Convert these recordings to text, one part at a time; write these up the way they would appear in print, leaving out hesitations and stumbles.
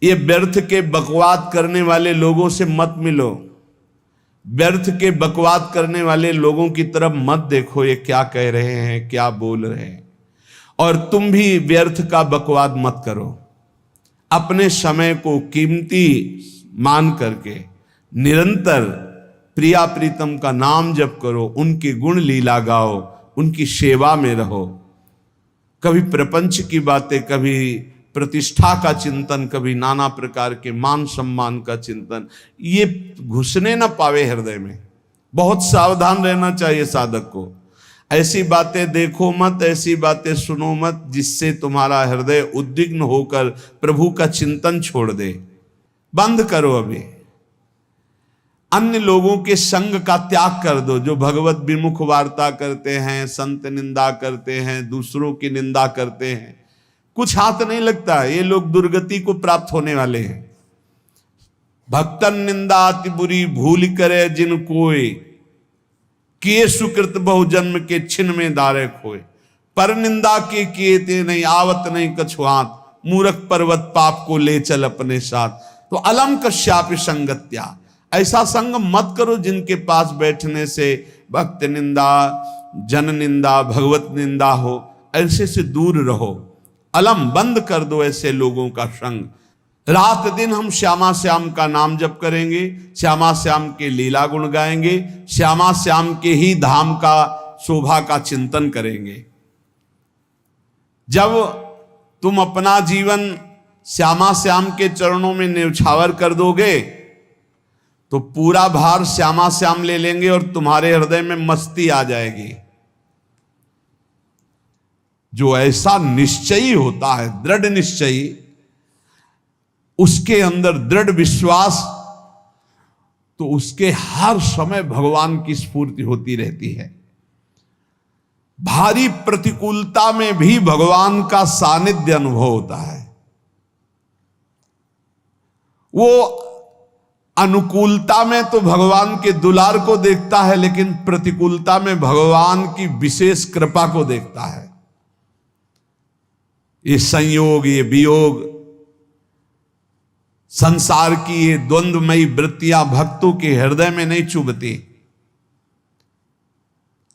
ये व्यर्थ के बकवाद करने वाले लोगों से मत मिलो, व्यर्थ के बकवाद करने वाले लोगों की तरफ मत देखो, ये क्या कह रहे हैं, क्या बोल रहे हैं। और तुम भी व्यर्थ का बकवाद मत करो। अपने समय को कीमती मान करके निरंतर प्रिया प्रीतम का नाम जप करो, उनके गुण लीला गाओ, उनकी सेवा में रहो। कभी प्रपंच की बातें, कभी प्रतिष्ठा का चिंतन, कभी नाना प्रकार के मान सम्मान का चिंतन, ये घुसने ना पावे हृदय में। बहुत सावधान रहना चाहिए साधक को। ऐसी बातें देखो मत, ऐसी बातें सुनो मत जिससे तुम्हारा हृदय उद्विग्न होकर प्रभु का चिंतन छोड़ दे। बंद करो अभी। अन्य लोगों के संग का त्याग कर दो, जो भगवत विमुख वार्ता करते हैं, संत निंदा करते हैं, दूसरों की निंदा करते हैं। कुछ हाथ नहीं लगता, ये लोग दुर्गति को प्राप्त होने वाले हैं। भक्तन निंदा अति बुरी भूल करे जिन कोय, किए सुकृत बहु जन्म के छिन में दारे खोए। पर निंदा के किए ते नहीं, आवत नहीं कछुआत, मूर्ख पर्वत पाप को ले चल अपने साथ। तो अलम कश्यापि संगत्या, ऐसा संग मत करो जिनके पास बैठने से भक्त निंदा, जन निंदा, भगवत निंदा हो। ऐसे से दूर रहो। अलम बंद कर दो ऐसे लोगों का संग। रात दिन हम श्यामा श्याम का नाम जप करेंगे, श्यामा श्याम के लीला गुण गाएंगे, श्यामा श्याम के ही धाम का शोभा का चिंतन करेंगे। जब तुम अपना जीवन श्यामा श्याम के चरणों में न्यौछावर कर दोगे तो पूरा भार श्यामा श्याम ले लेंगे और तुम्हारे हृदय में मस्ती आ जाएगी। जो ऐसा निश्चयी होता है, दृढ़ निश्चयी, उसके अंदर दृढ़ विश्वास, तो उसके हर समय भगवान की स्फूर्ति होती रहती है। भारी प्रतिकूलता में भी भगवान का सानिध्य अनुभव होता है। वो अनुकूलता में तो भगवान के दुलार को देखता है, लेकिन प्रतिकूलता में भगवान की विशेष कृपा को देखता है। ये संयोग, ये वियोग, संसार की ये द्वंद्वमयी वृत्तियां भक्तों के हृदय में नहीं चुभती।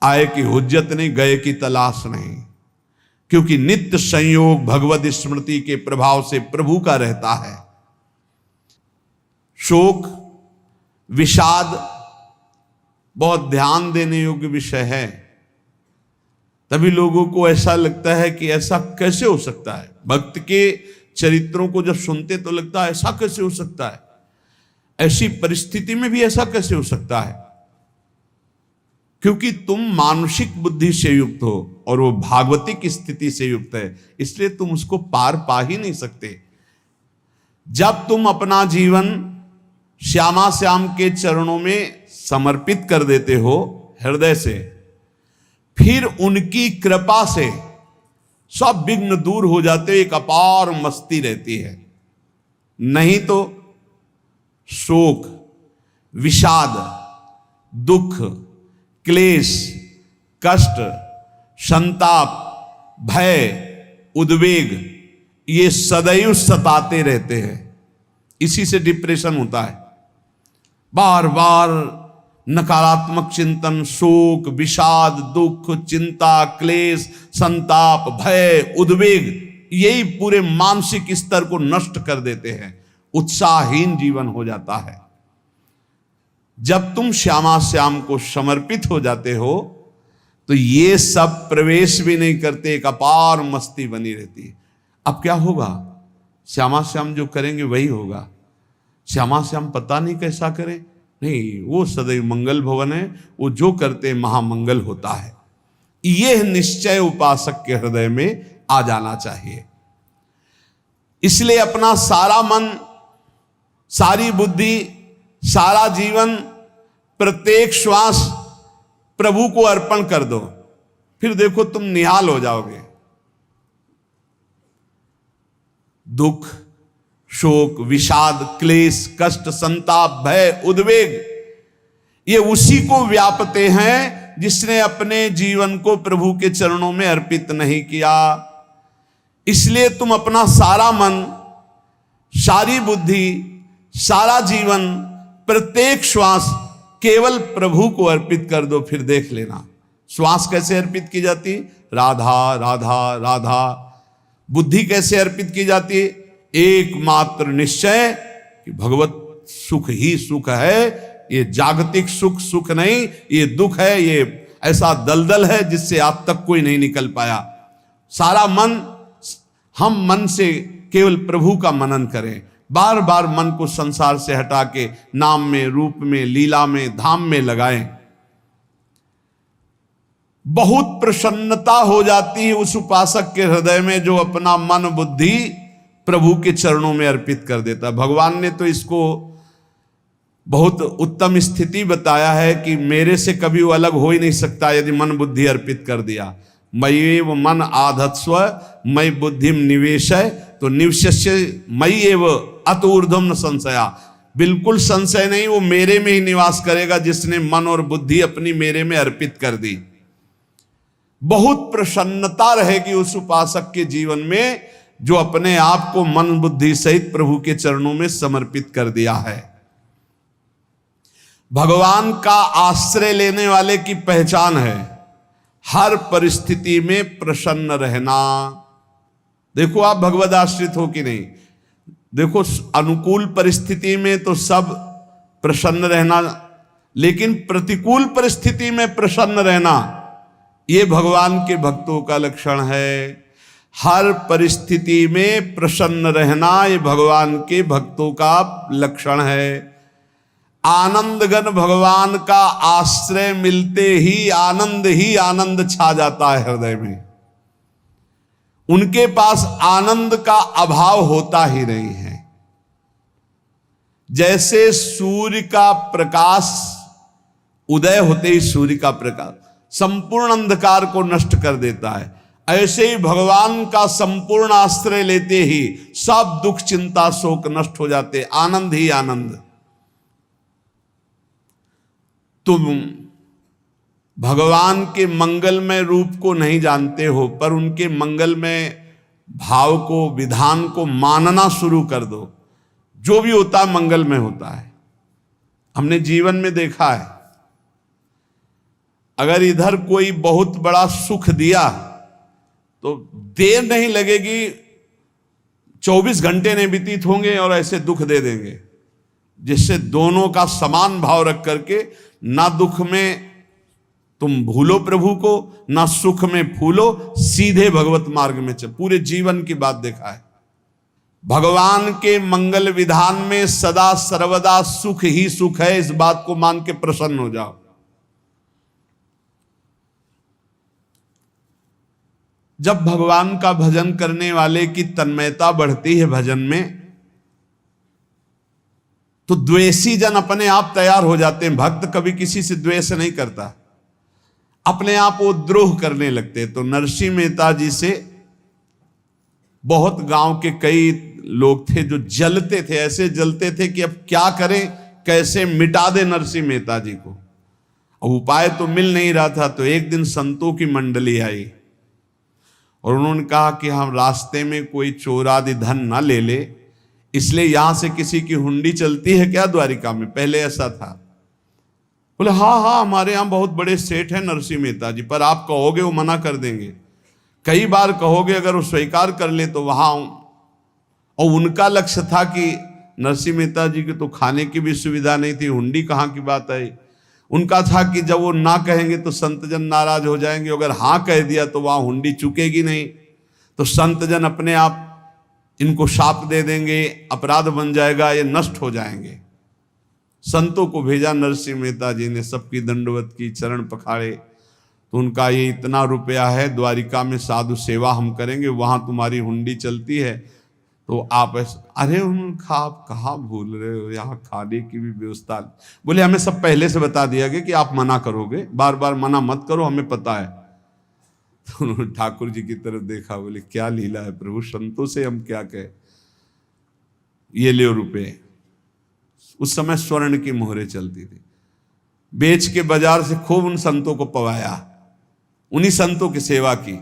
आए की हुज्जत नहीं, गए की तलाश नहीं, क्योंकि नित्य संयोग भगवत स्मृति के प्रभाव से प्रभु का रहता है। शोक, विषाद बहुत ध्यान देने योग्य विषय है। तभी लोगों को ऐसा लगता है कि ऐसा कैसे हो सकता है। भक्त के चरित्रों को जब सुनते तो लगता है ऐसा कैसे हो सकता है, ऐसी परिस्थिति में भी ऐसा कैसे हो सकता है। क्योंकि तुम मानसिक बुद्धि से युक्त हो और वो भागवतिक स्थिति से युक्त है, इसलिए तुम उसको पार पा ही नहीं सकते। जब तुम अपना जीवन श्यामा श्याम के चरणों में समर्पित कर देते हो हृदय से, फिर उनकी कृपा से सब विघ्न दूर हो जाते, एक अपार मस्ती रहती है। नहीं तो शोक, विषाद, दुख, क्लेश, कष्ट, संताप, भय, उद्वेग, ये सदैव सताते रहते हैं। इसी से डिप्रेशन होता है। बार बार नकारात्मक चिंतन, शोक, विषाद, दुख, चिंता, क्लेश, संताप, भय, उद्वेग, यही पूरे मानसिक स्तर को नष्ट कर देते हैं। उत्साहहीन जीवन हो जाता है। जब तुम श्यामा श्याम को समर्पित हो जाते हो तो ये सब प्रवेश भी नहीं करते, एक अपार मस्ती बनी रहती है। अब क्या होगा? श्यामा श्याम जो करेंगे वही होगा। श्यामा श्याम पता नहीं कैसा करें, नहीं, वो सदैव मंगल भवन है, वो जो करते महामंगल होता है। यह निश्चय उपासक के हृदय में आ जाना चाहिए। इसलिए अपना सारा मन, सारी बुद्धि, सारा जीवन, प्रत्येक श्वास प्रभु को अर्पण कर दो, फिर देखो तुम निहाल हो जाओगे। दुख, शोक, विषाद, क्लेश, कष्ट, संताप, भय, उद्वेग, ये उसी को व्यापते हैं जिसने अपने जीवन को प्रभु के चरणों में अर्पित नहीं किया। इसलिए तुम अपना सारा मन, सारी बुद्धि, सारा जीवन, प्रत्येक श्वास केवल प्रभु को अर्पित कर दो, फिर देख लेना। श्वास कैसे अर्पित की जाती? राधा राधा राधा। बुद्धि कैसे अर्पित की जाती? एकमात्र निश्चय कि भगवत सुख ही सुख है, ये जागतिक सुख सुख नहीं, ये दुख है, ये ऐसा दलदल है जिससे आज तक कोई नहीं निकल पाया। सारा मन, हम मन से केवल प्रभु का मनन करें, बार बार मन को संसार से हटा के नाम में, रूप में, लीला में, धाम में लगाएं। बहुत प्रसन्नता हो जाती है उस उपासक के हृदय में जो अपना मन बुद्धि प्रभु के चरणों में अर्पित कर देता। भगवान ने तो इसको बहुत उत्तम स्थिति बताया है कि मेरे से कभी वो अलग हो ही नहीं सकता यदि मन बुद्धि अर्पित कर दिया। मय्येव मन आधत्स्व मयि बुद्धिम निवेशय, तो निवश्य मय्येव अत ऊर्ध्वं न संशया। बिल्कुल संशय नहीं, वो मेरे में ही निवास करेगा जिसने मन और बुद्धि अपनी मेरे में अर्पित कर दी। बहुत प्रसन्नता रहेगी उस उपासक के जीवन में जो अपने आप को मन बुद्धि सहित प्रभु के चरणों में समर्पित कर दिया है। भगवान का आश्रय लेने वाले की पहचान है हर परिस्थिति में प्रसन्न रहना। देखो आप भगवद आश्रित हो कि नहीं, देखो अनुकूल परिस्थिति में तो सब प्रसन्न रहना, लेकिन प्रतिकूल परिस्थिति में प्रसन्न रहना ये भगवान के भक्तों का लक्षण है। हर परिस्थिति में प्रसन्न रहना ये भगवान के भक्तों का लक्षण है। आनंदगन भगवान का आश्रय मिलते ही आनंद छा जाता है हृदय में। उनके पास आनंद का अभाव होता ही नहीं है। जैसे सूर्य का प्रकाश उदय होते ही सूर्य का प्रकाश संपूर्ण अंधकार को नष्ट कर देता है, ऐसे ही भगवान का संपूर्ण आश्रय लेते ही सब दुख चिंता शोक नष्ट हो जाते, आनंद ही आनंद। तुम भगवान के मंगलमय रूप को नहीं जानते हो, पर उनके मंगलमय भाव को, विधान को मानना शुरू कर दो। जो भी होता है मंगलमय होता है। हमने जीवन में देखा है, अगर इधर कोई बहुत बड़ा सुख दिया तो देर नहीं लगेगी, 24 घंटे नहीं व्यतीत होंगे और ऐसे दुख दे देंगे, जिससे दोनों का समान भाव रख करके ना दुख में तुम भूलो प्रभु को, ना सुख में फूलो, सीधे भगवत मार्ग में चल। पूरे जीवन की बात देखा है, भगवान के मंगल विधान में सदा सर्वदा सुख ही सुख है, इस बात को मान के प्रसन्न हो जाओ। जब भगवान का भजन करने वाले की तन्मयता बढ़ती है भजन में, तो द्वेषी जन अपने आप तैयार हो जाते हैं। भक्त कभी किसी से द्वेष नहीं करता, अपने आप वो द्रोह करने लगते। तो नरसिंह मेहता जी से बहुत गांव के कई लोग थे जो जलते थे, ऐसे जलते थे कि अब क्या करें, कैसे मिटा दे नरसिंह मेहता जी को। अब उपाय तो मिल नहीं रहा था। तो एक दिन संतों की मंडली आई और उन्होंने कहा कि हम रास्ते में कोई चोर आदि धन ना ले ले, इसलिए यहां से किसी की हुंडी चलती है क्या द्वारिका में? पहले ऐसा था। बोले हाँ, हमारे यहां बहुत बड़े सेठ हैं नरसिंह मेहता जी, पर आप कहोगे वो मना कर देंगे। कई बार कहोगे, अगर वो स्वीकार कर ले तो वहां। और उनका लक्ष्य था कि नरसिंह मेहता जी की तो खाने की भी सुविधा नहीं थी, हुंडी कहाँ की बात आई। उनका था कि जब वो ना कहेंगे तो संतजन नाराज हो जाएंगे, अगर हाँ कह दिया तो वहां हुंडी चुकेगी नहीं, तो संतजन अपने आप इनको शाप दे देंगे, अपराध बन जाएगा, ये नष्ट हो जाएंगे। संतों को भेजा नरसिंह मेहता जी ने, सबकी दंडवत की, चरण पखाड़े। तो उनका ये इतना रुपया है, द्वारिका में साधु सेवा हम करेंगे, वहां तुम्हारी हुंडी चलती है, तो आप अरे उनका आप कहाँ भूल रहे हो, यहाँ खाने की भी व्यवस्था। बोले हमें सब पहले से बता दिया गया कि आप मना करोगे, बार बार मना मत करो, हमें पता है। तो उन्होंने ठाकुर जी की तरफ देखा, बोले क्या लीला है प्रभु, संतों से हम क्या कहें, ये ले रुपए। उस समय स्वर्ण की मोहरें चलती थी, बेच के बाजार से खूब उन संतों को पवाया, उन्हीं संतों की सेवा की।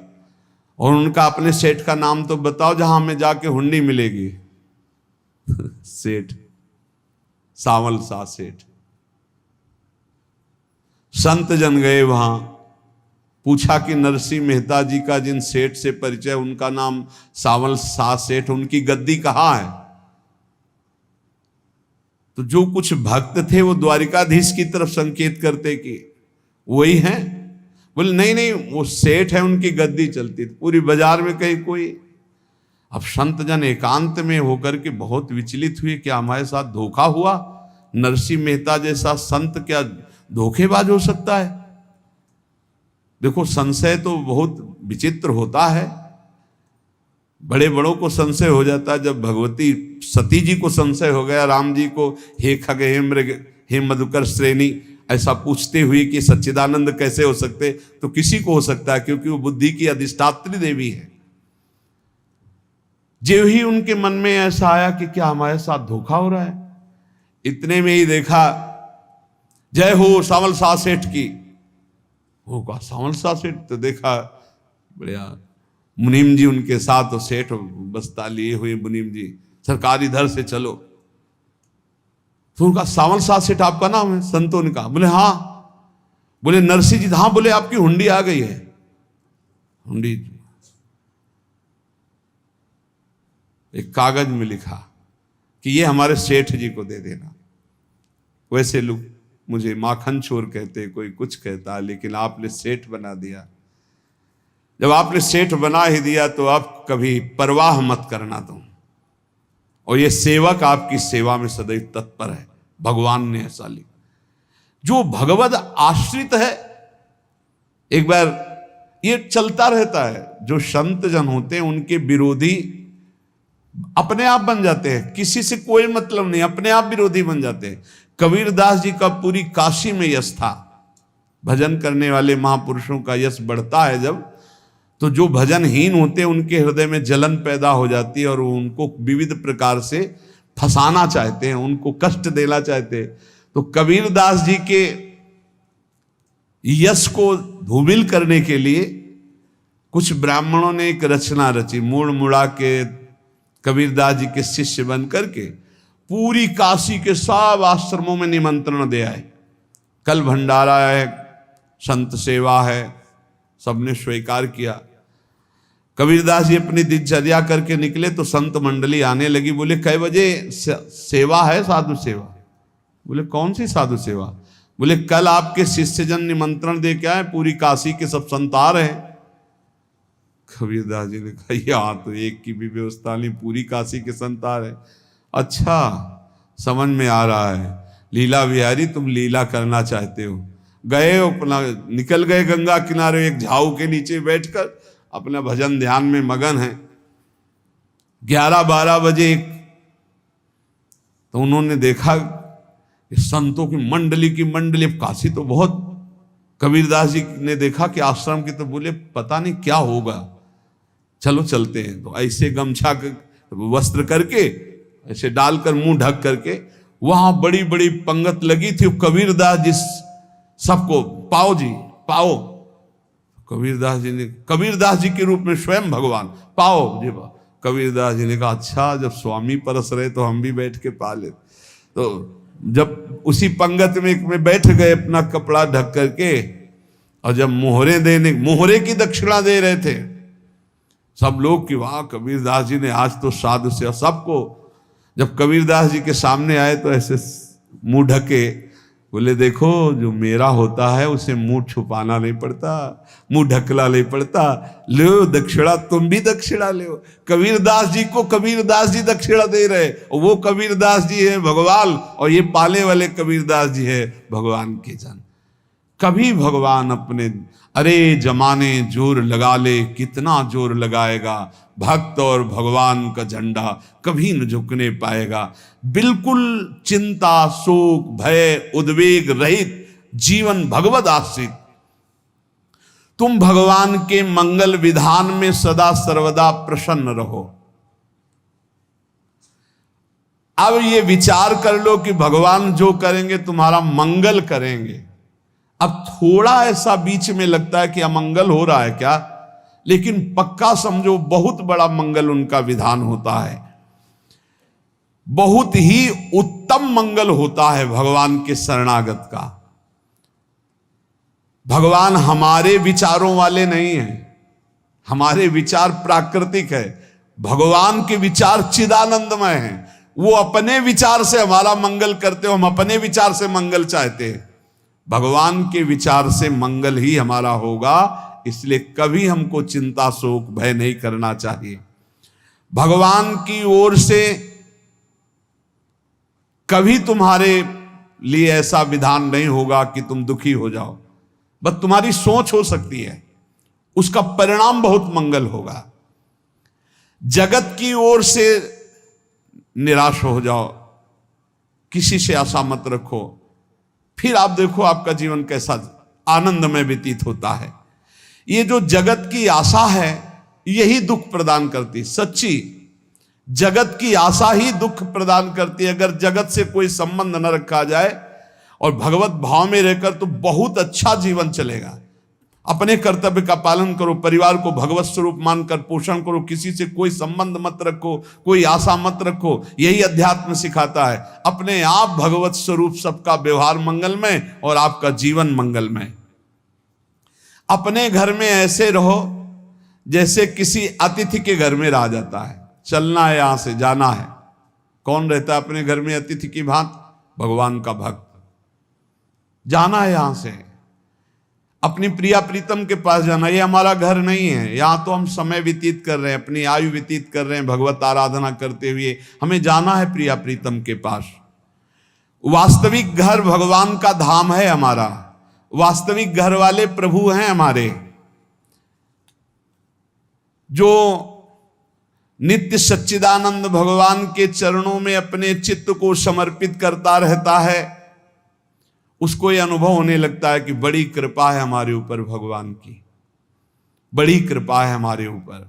और उनका अपने सेठ का नाम तो बताओ जहां हमें जाके हुंडी मिलेगी। सेठ, सावल शाह सेठ। संत जन गए वहां, पूछा कि नरसिंह मेहता जी का जिन सेठ से परिचय, उनका नाम सावल शाह सेठ, उनकी गद्दी कहाँ है? तो जो कुछ भक्त थे वो द्वारिकाधीश की तरफ संकेत करते कि वही हैं। बोले नहीं नहीं, वो सेठ है, उनकी गद्दी चलती थी। पूरी बाजार में कहीं कोई। अब संत जन एकांत में होकर के बहुत विचलित हुए, क्या हमारे साथ धोखा हुआ? नरसिंह मेहता जैसा संत क्या धोखेबाज हो सकता है? देखो, संशय तो बहुत विचित्र होता है। बड़े बड़ों को संशय हो जाता है। जब भगवती सती जी को संशय हो गया, राम जी को, हे खग हे मृग हे मधुकर श्रेणी, ऐसा पूछते हुए कि सच्चिदानंद कैसे हो सकते, तो किसी को हो सकता है, क्योंकि वो बुद्धि की अधिष्ठात्री देवी है। जो ही उनके मन में ऐसा आया कि क्या हमारे साथ धोखा हो रहा है, इतने में ही देखा जय हो सावल शाह सेठ की। वो कहा सावल शाह सेठ? तो देखा बढ़िया मुनीम जी उनके साथ, और सेठ बस्ता लिए हुए मुनीम जी, सरकार इधर से चलो। तो उनका सावल शाह सेठ आपका नाम है? संतों ने कहा। बोले हाँ। बोले नरसिंह जी? हाँ। बोले आपकी हुंडी आ गई है। हुंडी एक कागज में लिखा कि ये हमारे सेठ जी को दे देना। वैसे लोग मुझे माखन चोर कहते, कोई कुछ कहता, लेकिन आपने सेठ बना दिया। जब आपने सेठ बना ही दिया तो आप कभी परवाह मत करना तुम। और ये सेवक आपकी सेवा में सदैव तत्पर है। भगवान ने ऐसा लिखा। जो भगवद आश्रित है, एक बार ये चलता रहता है, जो संत जन होते हैं उनके विरोधी अपने आप बन जाते हैं, किसी से कोई मतलब नहीं, अपने आप विरोधी बन जाते हैं। कबीरदास जी का पूरी काशी में यश था। भजन करने वाले महापुरुषों का यश बढ़ता है जब, तो जो भजनहीन होते हैं उनके हृदय में जलन पैदा हो जाती है, और वो उनको विविध प्रकार से फंसाना चाहते हैं, उनको कष्ट देना चाहते हैं। तो कबीरदास जी के यश को धूमिल करने के लिए कुछ ब्राह्मणों ने एक रचना रची। मुड़ मुड़ा के कबीरदास जी के शिष्य बन करके पूरी काशी के सब आश्रमों में निमंत्रण दे आए। कल भंडारा है, संत सेवा है, सबने स्वीकार किया। कबीरदास जी अपनी दिनचर्या करके निकले तो संत मंडली आने लगी। बोले कै बजे सेवा है? साधु सेवा। बोले कौन सी साधु सेवा? बोले कल आपके शिष्यजन निमंत्रण दे के आए, पूरी काशी के सब संत आ रहे हैं। कबीरदास जी ने कहा यहाँ तो एक की भी व्यवस्था नहीं, पूरी काशी के संत आ रहे। अच्छा, समझ में आ रहा है, लीला बिहारी तुम लीला करना चाहते हो। गए अपना निकल गए गंगा किनारे, एक झाऊ के नीचे बैठकर अपना भजन ध्यान में मगन है। 11-12 बजे तो उन्होंने देखा संतों की मंडली, अब काशी तो बहुत। कबीरदास जी ने देखा कि आश्रम की, तो बोले पता नहीं क्या होगा, चलो चलते हैं। तो ऐसे गमछा वस्त्र करके ऐसे डालकर मुंह ढक करके, वहां बड़ी बड़ी पंगत लगी थी। कबीरदास जी सबको पाओ जी पाओ। कबीरदास जी के रूप में स्वयं भगवान पाओ जी पाओ। कबीरदास जी ने कहा अच्छा, जब स्वामी परस रहे तो हम भी बैठ के पा ले। तो जब उसी पंगत में बैठ गए अपना कपड़ा ढक करके, और जब मोहरे की दक्षिणा दे रहे थे सब लोग कि वाह कबीरदास जी ने आज तो साधु से। सबको जब कबीरदास जी के सामने आए तो ऐसे मुंह ढके, बोले देखो जो मेरा होता है उसे मुंह छुपाना नहीं पड़ता, मुंह ढकला नहीं पड़ता। लो दक्षिणा, तुम भी दक्षिणा लो। कबीरदास जी को कबीरदास जी दक्षिणा दे रहे, और वो कबीरदास जी है भगवान, और ये पाले वाले कबीरदास जी है भगवान के जन। कभी भगवान अपने, अरे जमाने जोर लगा ले, कितना जोर लगाएगा, भक्त और भगवान का झंडा कभी न झुकने पाएगा। बिल्कुल चिंता, शोक, भय, उद्वेग रहित जीवन भगवद आश्रित। तुम भगवान के मंगल विधान में सदा सर्वदा प्रसन्न रहो। अब ये विचार कर लो कि भगवान जो करेंगे तुम्हारा मंगल करेंगे। अब थोड़ा ऐसा बीच में लगता है कि अमंगल हो रहा है क्या, लेकिन पक्का समझो बहुत बड़ा मंगल उनका विधान होता है। बहुत ही उत्तम मंगल होता है भगवान के शरणागत का। भगवान हमारे विचारों वाले नहीं हैं, हमारे विचार प्राकृतिक है, भगवान के विचार चिदानंदमय हैं। वो अपने विचार से हमारा मंगल करते हो, हम अपने विचार से मंगल चाहते हैं। भगवान के विचार से मंगल ही हमारा होगा, इसलिए कभी हमको चिंता शोक भय नहीं करना चाहिए। भगवान की ओर से कभी तुम्हारे लिए ऐसा विधान नहीं होगा कि तुम दुखी हो जाओ, बस तुम्हारी सोच हो सकती है, उसका परिणाम बहुत मंगल होगा। जगत की ओर से निराश हो जाओ, किसी से आशा मत रखो, फिर आप देखो आपका जीवन कैसा आनंदमय व्यतीत होता है। ये जो जगत की आशा है यही दुख प्रदान करती, सच्ची जगत की आशा ही दुख प्रदान करती है। अगर जगत से कोई संबंध न रखा जाए और भगवत भाव में रहकर तो बहुत अच्छा जीवन चलेगा। अपने कर्तव्य का पालन करो, परिवार को भगवत स्वरूप मानकर पोषण करो, किसी से कोई संबंध मत रखो, कोई आशा मत रखो, यही अध्यात्म सिखाता है। अपने आप भगवत स्वरूप, सबका व्यवहार मंगलमय और आपका जीवन मंगलमय। अपने घर में ऐसे रहो जैसे किसी अतिथि के घर में रह जाता है, चलना है यहां से जाना है। कौन रहता है अपने घर में अतिथि की भांति? भगवान का भक्त। जाना है यहां से, अपनी प्रिया प्रीतम के पास जाना। ये हमारा घर नहीं है, यहां तो हम समय व्यतीत कर रहे हैं, अपनी आयु व्यतीत कर रहे हैं भगवत आराधना करते हुए। हमें जाना है प्रिया प्रीतम के पास। वास्तविक घर भगवान का धाम है हमारा, वास्तविक घर वाले प्रभु हैं हमारे, जो नित्य सच्चिदानंद भगवान के चरणों में अपने चित्त को समर्पित करता रहता है। उसको यह अनुभव होने लगता है कि बड़ी कृपा है हमारे ऊपर, भगवान की बड़ी कृपा है हमारे ऊपर।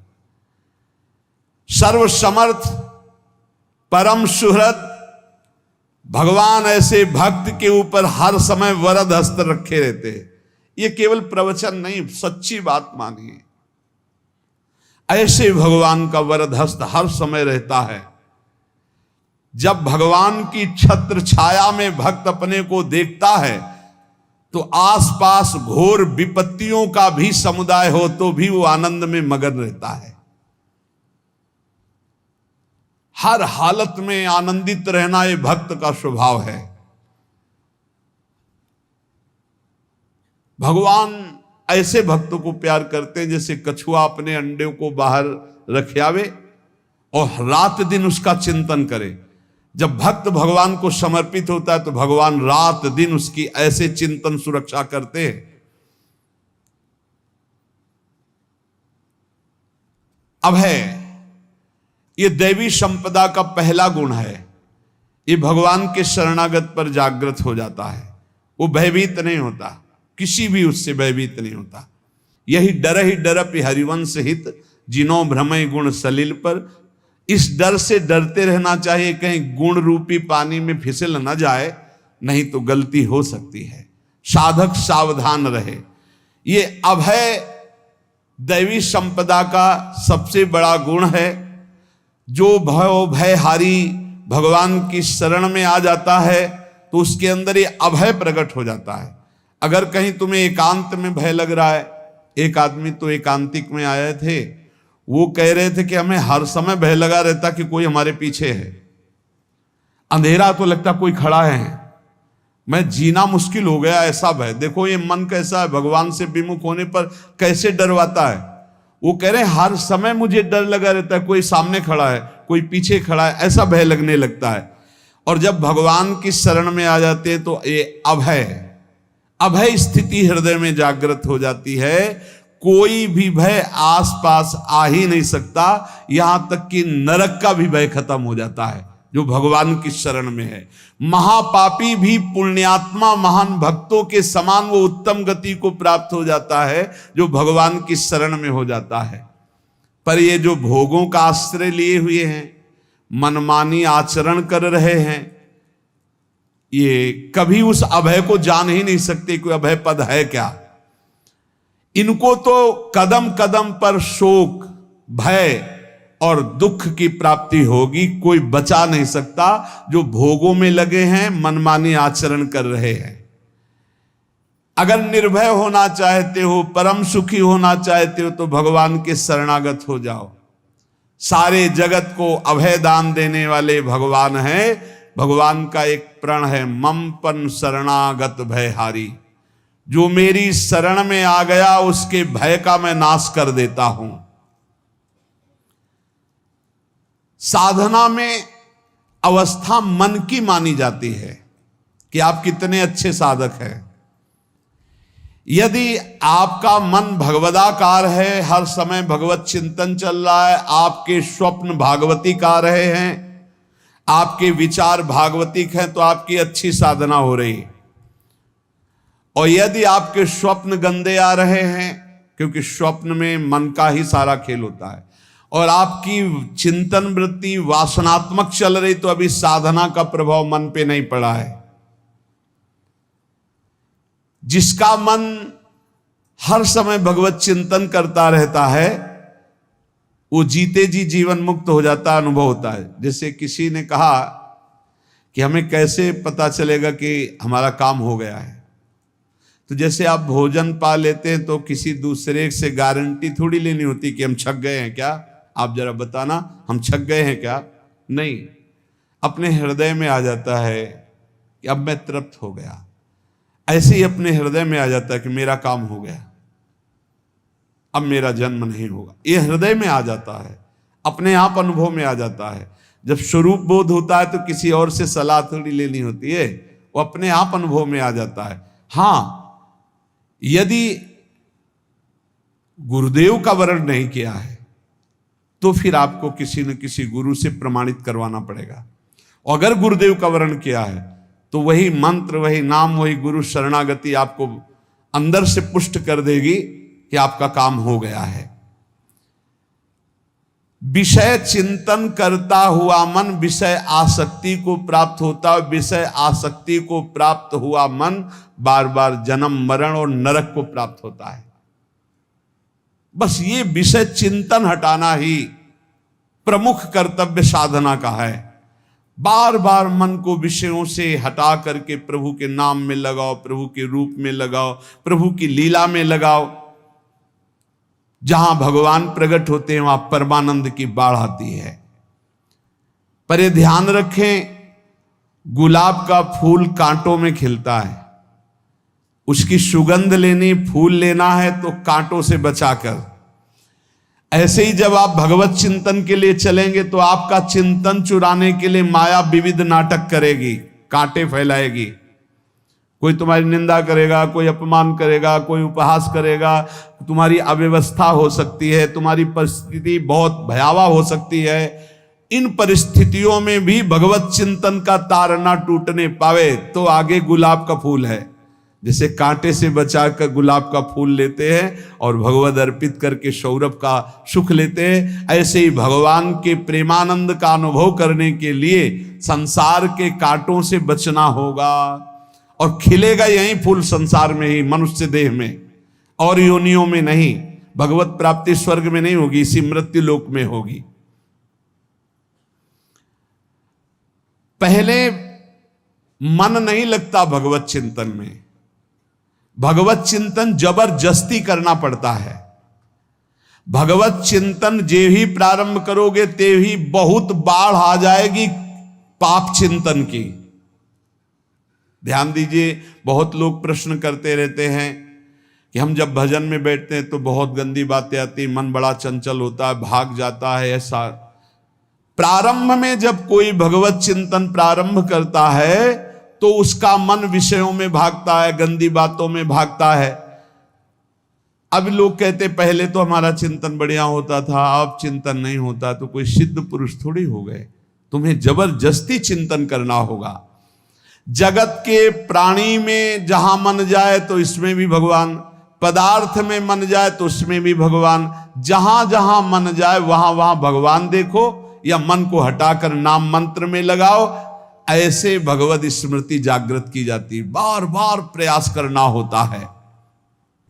सर्वसमर्थ परम सुहृद भगवान ऐसे भक्त के ऊपर हर समय वरद हस्त रखे रहते हैं। ये केवल प्रवचन नहीं, सच्ची बात मानिए। ऐसे भगवान का वरद हस्त हर समय रहता है। जब भगवान की छत्र छाया में भक्त अपने को देखता है तो आसपास घोर विपत्तियों का भी समुदाय हो तो भी वो आनंद में मगन रहता है। हर हालत में आनंदित रहना ये भक्त का स्वभाव है। भगवान ऐसे भक्तों को प्यार करते हैं जैसे कछुआ अपने अंडे को बाहर रख आवे और रात दिन उसका चिंतन करे। जब भक्त भगवान को समर्पित होता है तो भगवान रात दिन उसकी ऐसे चिंतन सुरक्षा करते हैं। अभय, ये दैवी संपदा का पहला गुण है। ये भगवान के शरणागत पर जागृत हो जाता है, वो भयभीत नहीं होता, किसी भी उससे भयभीत नहीं होता। यही डरप हरिवंश हित, जिनो भ्रमय गुण सलिल पर। इस डर से डरते रहना चाहिए कहीं गुण रूपी पानी में फिसल न जाए, नहीं तो गलती हो सकती है। साधक सावधान रहे। ये अभय दैवी संपदा का सबसे बड़ा गुण है। जो भयहारी भगवान की शरण में आ जाता है तो उसके अंदर ये अभय प्रकट हो जाता है। अगर कहीं तुम्हें एकांत में भय लग रहा है, एक आदमी तो एकांतिक में आए थे, वो कह रहे थे कि हमें हर समय भय लगा रहता कि कोई हमारे पीछे है, अंधेरा तो लगता कोई खड़ा है, मैं जीना मुश्किल हो गया, ऐसा भय। देखो ये मन कैसा है, भगवान से विमुख होने पर कैसे डरवाता है। वो कह रहे हैं हर समय मुझे डर लगा रहता है, कोई सामने खड़ा है, कोई पीछे खड़ा है, ऐसा भय लगने लगता है। और जब भगवान की शरण में आ जाते हैं तो ये अभय स्थिति हृदय में जागृत हो जाती है। कोई भी भय आसपास आ ही नहीं सकता, यहां तक कि नरक का भी भय खत्म हो जाता है जो भगवान की शरण में है। महापापी भी पुण्यात्मा महान भक्तों के समान वो उत्तम गति को प्राप्त हो जाता है जो भगवान की शरण में हो जाता है। पर ये जो भोगों का आश्रय लिए हुए हैं, मनमानी आचरण कर रहे हैं, ये कभी उस अभय को जान ही नहीं सकते कोई अभय पद है क्या। इनको तो कदम कदम पर शोक, भय, और दुख की प्राप्ति होगी। कोई बचा नहीं सकता जो भोगों में लगे हैं, मनमानी आचरण कर रहे हैं। अगर निर्भय होना चाहते हो, परम सुखी होना चाहते हो, तो भगवान के शरणागत हो जाओ। सारे जगत को अभय दान देने वाले भगवान हैं। भगवान का एक प्रण है, मम पन शरणागत भयहारी। जो मेरी शरण में आ गया उसके भय का मैं नाश कर देता हूं। साधना में अवस्था मन की मानी जाती है कि आप कितने अच्छे साधक हैं। यदि आपका मन भगवदाकार है, हर समय भगवत चिंतन चल रहा है, आपके स्वप्न भागवती का रहे हैं, आपके विचार भागवतिक हैं, तो आपकी अच्छी साधना हो रही है। और यदि आपके स्वप्न गंदे आ रहे हैं, क्योंकि स्वप्न में मन का ही सारा खेल होता है, और आपकी चिंतन वृत्ति वासनात्मक चल रही, तो अभी साधना का प्रभाव मन पे नहीं पड़ा है। जिसका मन हर समय भगवत चिंतन करता रहता है, वो जीते जी जीवन मुक्त हो जाता, अनुभव होता है। जैसे किसी ने कहा कि हमें कैसे पता चलेगा कि हमारा काम हो गया है, तो जैसे आप भोजन पा लेते हैं तो किसी दूसरे से गारंटी थोड़ी लेनी होती कि हम छक गए हैं क्या, आप जरा बताना हम छक गए हैं क्या। नहीं, अपने हृदय में आ जाता है कि अब मैं तृप्त हो गया। ऐसे ही अपने हृदय में आ जाता है कि मेरा काम हो गया, अब मेरा जन्म नहीं होगा। ये हृदय में आ जाता है, अपने आप अनुभव में आ जाता है। जब स्वरूप बोध होता है तो किसी और से सलाह थोड़ी लेनी होती है, वो अपने आप अनुभव में आ जाता है। हाँ, यदि गुरुदेव का वर्ण नहीं किया है तो फिर आपको किसी न किसी गुरु से प्रमाणित करवाना पड़ेगा। और अगर गुरुदेव का वर्ण किया है तो वही मंत्र, वही नाम, वही गुरु शरणागति आपको अंदर से पुष्ट कर देगी कि आपका काम हो गया है। विषय चिंतन करता हुआ मन विषय आसक्ति को प्राप्त होता है। विषय आसक्ति को प्राप्त हुआ मन बार बार जन्म मरण और नरक को प्राप्त होता है। बस ये विषय चिंतन हटाना ही प्रमुख कर्तव्य साधना का है। बार बार मन को विषयों से हटा करके प्रभु के नाम में लगाओ, प्रभु के रूप में लगाओ, प्रभु की लीला में लगाओ। जहां भगवान प्रकट होते हैं वहां परमानंद की बाढ़ आती है। पर ये ध्यान रखें, गुलाब का फूल कांटों में खिलता है, उसकी सुगंध लेनी, फूल लेना है तो कांटों से बचाकर। ऐसे ही जब आप भगवत चिंतन के लिए चलेंगे तो आपका चिंतन चुराने के लिए माया विविध नाटक करेगी, कांटे फैलाएगी। कोई तुम्हारी निंदा करेगा, कोई अपमान करेगा, कोई उपहास करेगा, तुम्हारी अव्यवस्था हो सकती है, तुम्हारी परिस्थिति बहुत भयावह हो सकती है। इन परिस्थितियों में भी भगवत चिंतन का तार ना टूटने पावे तो आगे गुलाब का फूल है। जैसे कांटे से बचाकर गुलाब का फूल लेते हैं और भगवद अर्पित करके सौरभ का सुख लेते हैं, ऐसे ही भगवान के प्रेमानंद का अनुभव करने के लिए संसार के कांटों से बचना होगा। और खिलेगा यही फूल संसार में ही, मनुष्य देह में, और योनियों में नहीं। भगवत प्राप्ति स्वर्ग में नहीं होगी, इसी मृत्यु लोक में होगी। पहले मन नहीं लगता भगवत चिंतन में, भगवत चिंतन जबरदस्ती करना पड़ता है। भगवत चिंतन जे ही प्रारंभ करोगे ते ही बहुत बाढ़ आ जाएगी पाप चिंतन की। ध्यान दीजिए, बहुत लोग प्रश्न करते रहते हैं कि हम जब भजन में बैठते हैं तो बहुत गंदी बातें आती, मन बड़ा चंचल होता है, भाग जाता है। ऐसा प्रारंभ में जब कोई भगवत चिंतन प्रारंभ करता है तो उसका मन विषयों में भागता है, गंदी बातों में भागता है। अब लोग कहते पहले तो हमारा चिंतन बढ़िया होता था, अब चिंतन नहीं होता। तो कोई सिद्ध पुरुष थोड़ी हो गए, तुम्हें जबरदस्ती चिंतन करना होगा। जगत के प्राणी में जहां मन जाए तो इसमें भी भगवान, पदार्थ में मन जाए तो उसमें भी भगवान, जहां जहां मन जाए वहां वहां भगवान देखो, या मन को हटाकर नाम मंत्र में लगाओ। ऐसे भगवत स्मृति जागृत की जाती है, बार बार प्रयास करना होता है।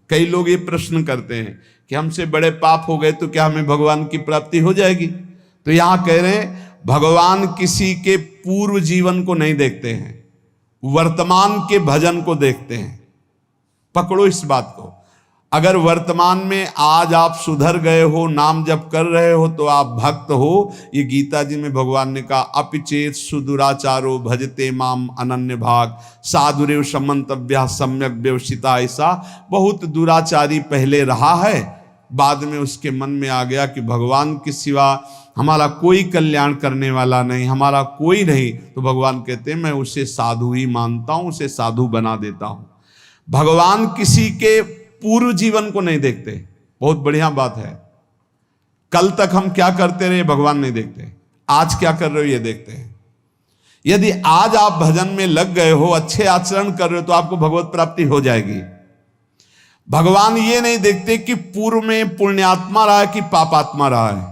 कई लोग ये प्रश्न करते हैं कि हमसे बड़े पाप हो गए तो क्या हमें भगवान की प्राप्ति हो जाएगी? तो यहां कह रहे हैं भगवान किसी के पूर्व जीवन को नहीं देखते हैं, वर्तमान के भजन को देखते हैं। पकड़ो इस बात को। अगर वर्तमान में आज आप सुधर गए हो, नाम जप कर रहे हो, तो आप भक्त हो। ये गीता जी में भगवान ने कहा, अपिचेत सुदुराचारो भजते माम अनन्य भाग साधुरेव समन्तव्या सम्यक व्यवसिता। ऐसा बहुत दुराचारी पहले रहा है, बाद में उसके मन में आ गया कि भगवान के सिवा हमारा कोई कल्याण करने वाला नहीं, हमारा कोई नहीं। तो भगवान कहते हैं मैं उसे साधु ही मानता हूं, उसे साधु बना देता हूं। भगवान किसी के पूर्व जीवन को नहीं देखते। बहुत बढ़िया बात है। कल तक हम क्या करते रहे भगवान नहीं देखते, आज क्या कर रहे हो ये देखते हैं। यदि आज आप भजन में लग गए हो, अच्छे आचरण कर रहे हो, तो आपको भगवत प्राप्ति हो जाएगी। भगवान ये नहीं देखते कि पूर्व में पुण्यात्मा रहा है कि पापात्मा रहा है।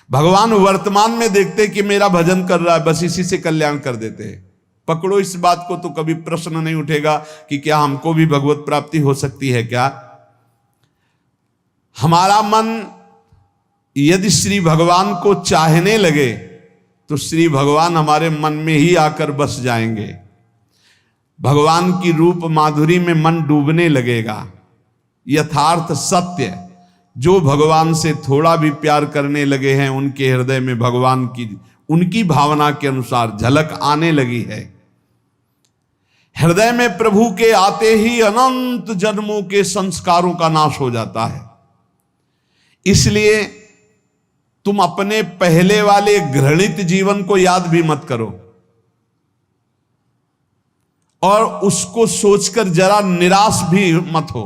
भगवान वर्तमान में देखते कि मेरा भजन कर रहा है, बस इसी से कल्याण कर देते हैं। पकड़ो इस बात को, तो कभी प्रश्न नहीं उठेगा कि क्या हमको भी भगवत प्राप्ति हो सकती है क्या। हमारा मन यदि श्री भगवान को चाहने लगे तो श्री भगवान हमारे मन में ही आकर बस जाएंगे। भगवान की रूप माधुरी में मन डूबने लगेगा। यथार्थ सत्य, जो भगवान से थोड़ा भी प्यार करने लगे हैं, उनके हृदय में भगवान की उनकी भावना के अनुसार झलक आने लगी है। हृदय में प्रभु के आते ही अनंत जन्मों के संस्कारों का नाश हो जाता है। इसलिए तुम अपने पहले वाले घृणित जीवन को याद भी मत करो और उसको सोचकर जरा निराश भी मत हो।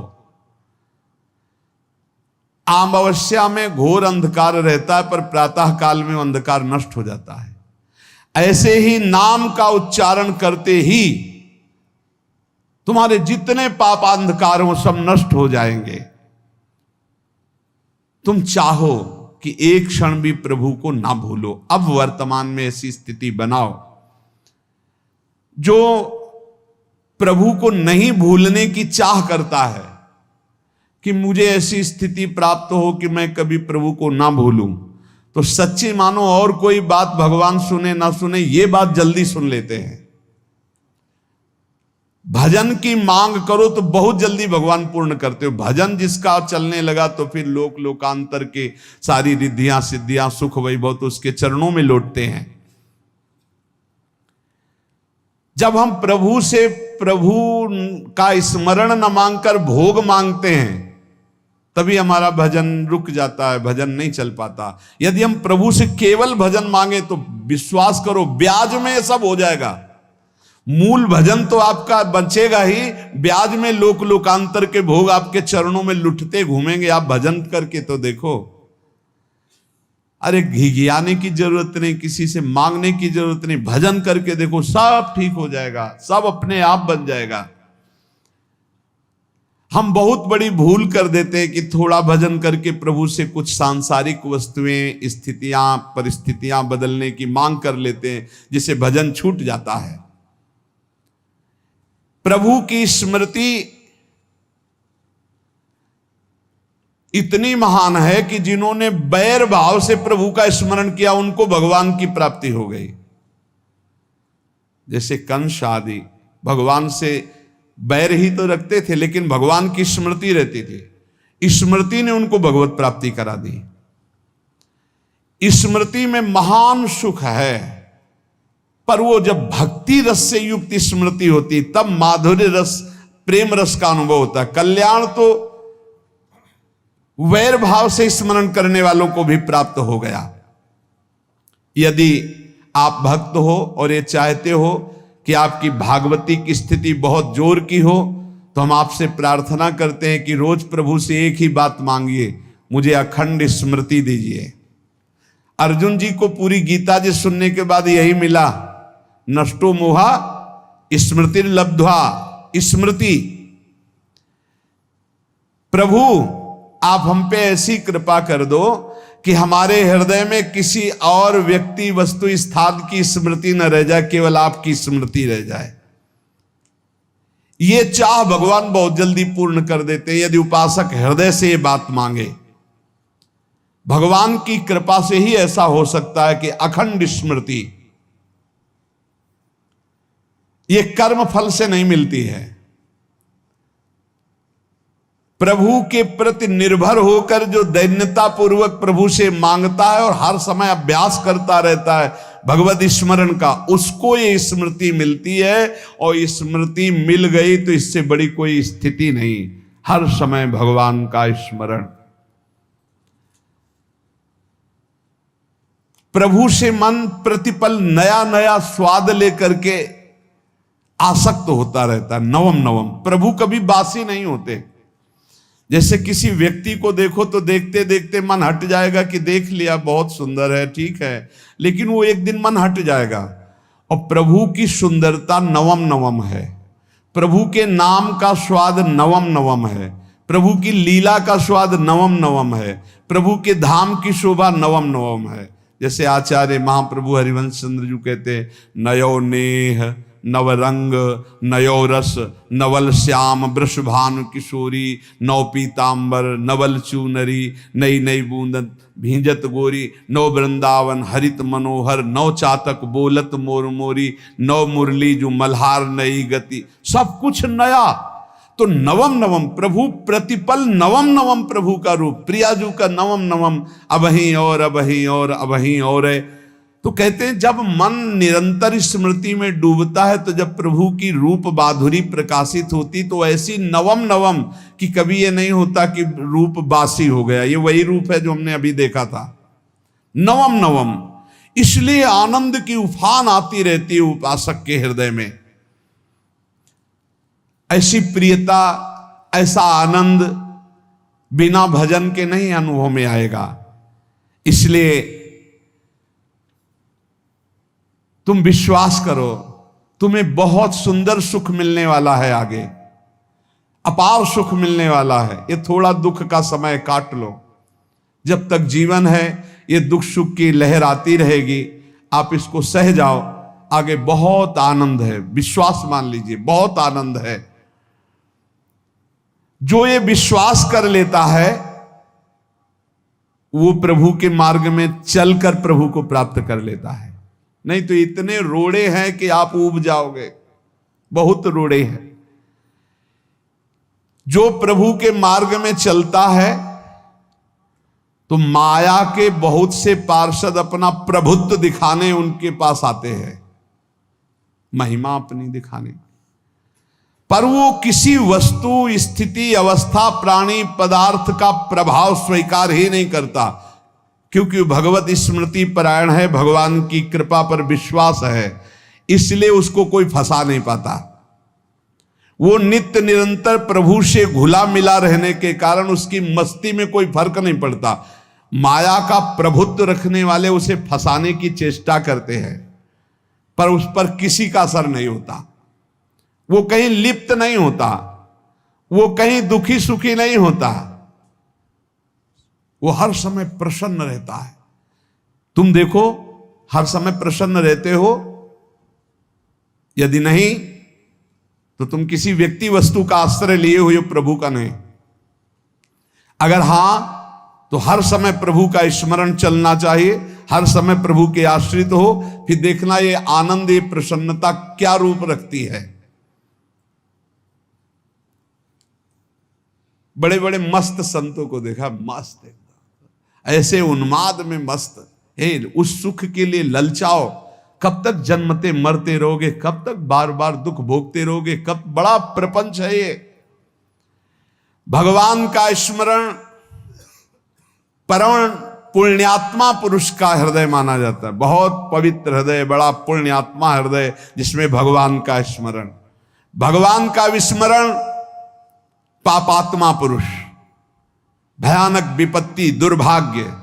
अमावस्या में घोर अंधकार रहता है, पर प्रातः काल में अंधकार नष्ट हो जाता है। ऐसे ही नाम का उच्चारण करते ही तुम्हारे जितने पाप अंधकार हो सब नष्ट हो जाएंगे। तुम चाहो कि एक क्षण भी प्रभु को ना भूलो। अब वर्तमान में ऐसी स्थिति बनाओ। जो प्रभु को नहीं भूलने की चाह करता है कि मुझे ऐसी स्थिति प्राप्त हो कि मैं कभी प्रभु को ना भूलूं, तो सच्ची मानो और कोई बात भगवान सुने ना सुने, ये बात जल्दी सुन लेते हैं। भजन की मांग करो तो बहुत जल्दी भगवान पूर्ण करते हो। भजन जिसका चलने लगा तो फिर लोक लोकांतर के सारी रिद्धियां सिद्धियां सुख वैभव तो उसके चरणों में लौटते हैं। जब हम प्रभु से प्रभु का स्मरण न मांगकर भोग मांगते हैं, तभी हमारा भजन रुक जाता है, भजन नहीं चल पाता। यदि हम प्रभु से केवल भजन मांगे तो विश्वास करो ब्याज में सब हो जाएगा। मूल भजन तो आपका बचेगा ही, ब्याज में लोक लोकांतर के भोग आपके चरणों में लुटते घूमेंगे। आप भजन करके तो देखो। अरे घिघियाने की जरूरत नहीं, किसी से मांगने की जरूरत नहीं, भजन करके देखो, सब ठीक हो जाएगा, सब अपने आप बन जाएगा। हम बहुत बड़ी भूल कर देते हैं कि थोड़ा भजन करके प्रभु से कुछ सांसारिक वस्तुएं, स्थितियां, परिस्थितियां बदलने की मांग कर लेते हैं, जिससे भजन छूट जाता है। प्रभु की स्मृति इतनी महान है कि जिन्होंने बैर भाव से प्रभु का स्मरण किया उनको भगवान की प्राप्ति हो गई। जैसे कंस आदि भगवान से बैर ही तो रखते थे, लेकिन भगवान की स्मृति रहती थी। स्मृति ने उनको भगवत प्राप्ति करा दी। स्मृति में महान सुख है, पर वो जब भक्ति रस से युक्त स्मृति होती तब माधुर्य रस, प्रेम रस का अनुभव होता है। कल्याण तो वैर भाव से स्मरण करने वालों को भी प्राप्त हो गया। यदि आप भक्त हो और ये चाहते हो कि आपकी भागवती की स्थिति बहुत जोर की हो, तो हम आपसे प्रार्थना करते हैं कि रोज प्रभु से एक ही बात मांगिए, मुझे अखंड स्मृति दीजिए। अर्जुन जी को पूरी गीता जी सुनने के बाद यही मिला, नष्टो मोहा स्मृति लब्ध्वा। स्मृति, प्रभु आप हम पे ऐसी कृपा कर दो कि हमारे हृदय में किसी और व्यक्ति, वस्तु, स्थान की स्मृति न रह जाए, केवल आपकी स्मृति रह जाए। ये चाह भगवान बहुत जल्दी पूर्ण कर देते हैं यदि उपासक हृदय से ये बात मांगे। भगवान की कृपा से ही ऐसा हो सकता है कि अखंड स्मृति ये कर्म फल से नहीं मिलती है। प्रभु के प्रति निर्भर होकर जो दैन्यता पूर्वक प्रभु से मांगता है और हर समय अभ्यास करता रहता है भगवत स्मरण का, उसको ये स्मृति मिलती है। और स्मृति मिल गई तो इससे बड़ी कोई स्थिति नहीं, हर समय भगवान का स्मरण। प्रभु से मन प्रतिपल नया नया स्वाद लेकर के आसक्त होता रहता है, नवम नवम। प्रभु कभी बासी नहीं होते। जैसे किसी व्यक्ति को देखो तो देखते देखते मन हट जाएगा कि देख लिया, बहुत सुंदर है, ठीक है, लेकिन वो एक दिन मन हट जाएगा। और प्रभु की सुंदरता नवम नवम है, प्रभु के नाम का स्वाद नवम नवम है, प्रभु की लीला का स्वाद नवम नवम है, प्रभु के धाम की शोभा नवम नवम है। जैसे आचार्य महाप्रभु हरिवंश चंद्र जी कहते, नयो नेह नवरंग नयो रस नवल श्याम वृषभानु किशोरी, नव पीतांबर नवल चूनरी, नई नई बूंदन भींजत गोरी, नव वृंदावन हरित मनोहर, नव चातक बोलत मोर मोरी, नव मुरली जो मल्हार नई गति, सब कुछ नया। तो नवम नवम प्रभु प्रतिपल नवम नवम प्रभु का रूप, प्रियाजू का नवम नवम, अबहीं और अबहीं और अबहीं और है। तो कहते हैं जब मन निरंतर स्मृति में डूबता है तो जब प्रभु की रूप माधुरी प्रकाशित होती तो ऐसी नवम नवम कि कभी ये नहीं होता कि रूप बासी हो गया। ये वही रूप है जो हमने अभी देखा था, नवम नवम। इसलिए आनंद की उफान आती रहती है उपासक के हृदय में। ऐसी प्रियता, ऐसा आनंद बिना भजन के नहीं अनुभव में आएगा। इसलिए तुम विश्वास करो, तुम्हें बहुत सुंदर सुख मिलने वाला है, आगे अपार सुख मिलने वाला है। ये थोड़ा दुख का समय काट लो, जब तक जीवन है ये दुख सुख की लहर आती रहेगी, आप इसको सह जाओ, आगे बहुत आनंद है, विश्वास मान लीजिए, बहुत आनंद है। जो ये विश्वास कर लेता है वो प्रभु के मार्ग में चलकर प्रभु को प्राप्त कर लेता है। नहीं तो इतने रोड़े हैं कि आप ऊब जाओगे, बहुत रोड़े हैं। जो प्रभु के मार्ग में चलता है तो माया के बहुत से पार्षद अपना प्रभुत्व दिखाने उनके पास आते हैं, महिमा अपनी दिखाने, पर वो किसी वस्तु स्थिति अवस्था प्राणी पदार्थ का प्रभाव स्वीकार ही नहीं करता, क्योंकि भगवत स्मृति परायण है, भगवान की कृपा पर विश्वास है, इसलिए उसको कोई फंसा नहीं पाता। वो नित्य निरंतर प्रभु से घुला मिला रहने के कारण उसकी मस्ती में कोई फर्क नहीं पड़ता। माया का प्रभुत्व रखने वाले उसे फंसाने की चेष्टा करते हैं, पर उस पर किसी का असर नहीं होता। वो कहीं लिप्त नहीं होता, वो कहीं दुखी सुखी नहीं होता, वो हर समय प्रसन्न रहता है। तुम देखो, हर समय प्रसन्न रहते हो? यदि नहीं तो तुम किसी व्यक्ति वस्तु का आश्रय लिए हुए, प्रभु का नहीं। अगर हां तो हर समय प्रभु का स्मरण चलना चाहिए, हर समय प्रभु के आश्रित हो, फिर देखना ये आनंद, ये प्रसन्नता क्या रूप रखती है। बड़े बड़े मस्त संतों को देखा, मस्त ऐसे उन्माद में मस्त है, उस सुख के लिए ललचाओ। कब तक जन्मते मरते रहोगे, कब तक बार बार दुख भोगते रहोगे, कब बड़ा प्रपंच है ये। भगवान का स्मरण परम पुण्यात्मा पुरुष का हृदय माना जाता है, बहुत पवित्र हृदय, बड़ा पुण्यात्मा हृदय जिसमें भगवान का स्मरण। भगवान का विस्मरण पापात्मा पुरुष, भयानक विपत्ति दुर्भाग्य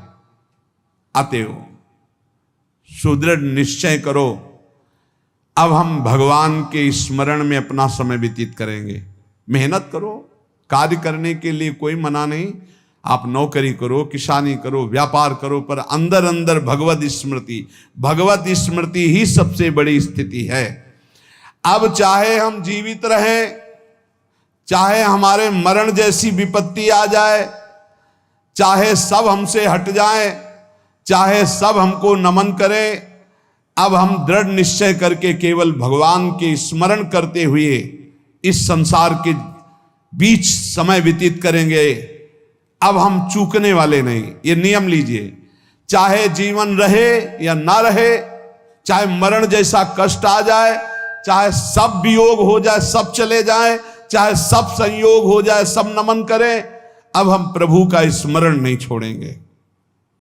आते हो। सुदृढ़ निश्चय करो, अब हम भगवान के स्मरण में अपना समय व्यतीत करेंगे। मेहनत करो, कार्य करने के लिए कोई मना नहीं, आप नौकरी करो, किसानी करो, व्यापार करो, पर अंदर अंदर भगवत स्मृति, भगवत स्मृति ही सबसे बड़ी स्थिति है। अब चाहे हम जीवित रहें, चाहे हमारे मरण जैसी विपत्ति आ जाए, चाहे सब हमसे हट जाए, चाहे सब हमको नमन करें, अब हम दृढ़ निश्चय करके केवल भगवान के स्मरण करते हुए इस संसार के बीच समय व्यतीत करेंगे। अब हम चूकने वाले नहीं। ये नियम लीजिए, चाहे जीवन रहे या ना रहे, चाहे मरण जैसा कष्ट आ जाए, चाहे सब वियोग हो जाए, सब चले जाए, चाहे सब संयोग हो जाए, सब नमन करें, अब हम प्रभु का स्मरण नहीं छोड़ेंगे।